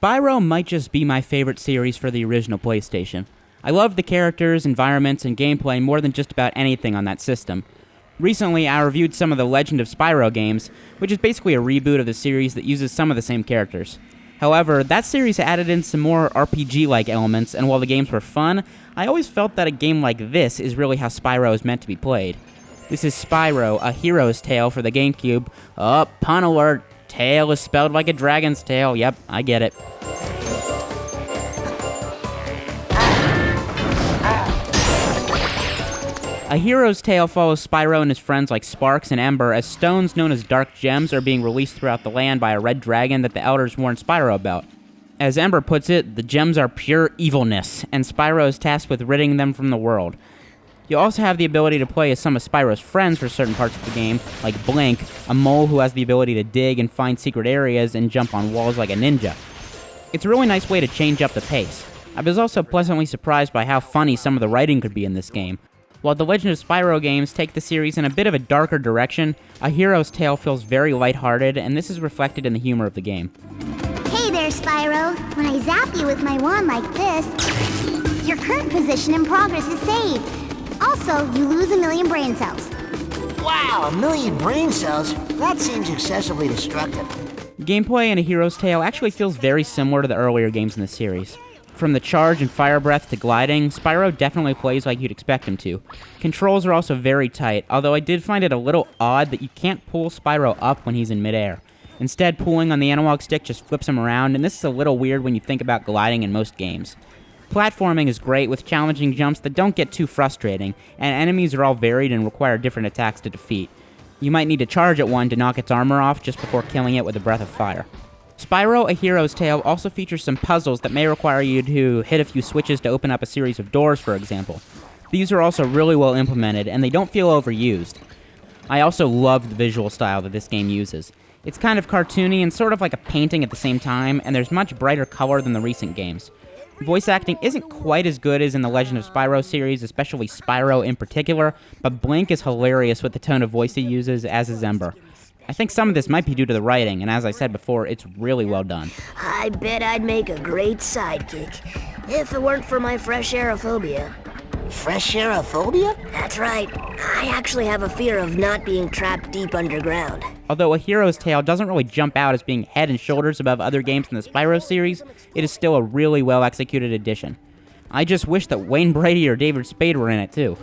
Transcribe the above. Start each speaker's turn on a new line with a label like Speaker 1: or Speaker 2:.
Speaker 1: Spyro might just be my favorite series for the original PlayStation. I love the characters, environments, and gameplay more than just about anything on that system. Recently, I reviewed some of the Legend of Spyro games, which is basically a reboot of the series that uses some of the same characters. However, that series added in some more RPG-like elements, and while the games were fun, I always felt that a game like this is really how Spyro is meant to be played. This is Spyro, a hero's tale for the GameCube. Oh, pun alert! Tail is spelled like a dragon's tail. Yep, I get it. A hero's tale follows Spyro and his friends like Sparks and Ember as stones known as dark gems are being released throughout the land by a red dragon that the elders warned Spyro about. As Ember puts it, the gems are pure evilness, and Spyro is tasked with ridding them from the world. You also have the ability to play as some of Spyro's friends for certain parts of the game, like Blink, a mole who has the ability to dig and find secret areas and jump on walls like a ninja. It's a really nice way to change up the pace. I was also pleasantly surprised by how funny some of the writing could be in this game. While the Legend of Spyro games take the series in a bit of a darker direction, A Hero's Tale feels very lighthearted, and this is reflected in the humor of the game.
Speaker 2: Hey there, Spyro. When I zap you with my wand like this, your current position in progress is saved. Also, you lose 1,000,000 brain cells.
Speaker 3: Wow, 1,000,000 brain cells? That seems excessively destructive.
Speaker 1: Gameplay in A Hero's Tale actually feels very similar to the earlier games in the series. From the charge and fire breath to gliding, Spyro definitely plays like you'd expect him to. Controls are also very tight, although I did find it a little odd that you can't pull Spyro up when he's in midair. Instead, pulling on the analog stick just flips him around, and this is a little weird when you think about gliding in most games. Platforming is great with challenging jumps that don't get too frustrating, and enemies are all varied and require different attacks to defeat. You might need to charge at one to knock its armor off just before killing it with a breath of fire. Spyro, A Hero's Tale also features some puzzles that may require you to hit a few switches to open up a series of doors, for example. These are also really well implemented, and they don't feel overused. I also love the visual style that this game uses. It's kind of cartoony and sort of like a painting at the same time, and there's much brighter color than the recent games. Voice acting isn't quite as good as in the Legend of Spyro series, especially Spyro in particular, but Blink is hilarious with the tone of voice he uses, as is Ember. I think some of this might be due to the writing, and as I said before, it's really well done.
Speaker 4: I bet I'd make a great sidekick, if it weren't for my fresh aerophobia.
Speaker 3: Fresh aerophobia?
Speaker 4: That's right. I actually have a fear of not being trapped deep underground.
Speaker 1: Although A Hero's Tale doesn't really jump out as being head and shoulders above other games in the Spyro series, it is still a really well-executed addition. I just wish that Wayne Brady or David Spade were in it, too.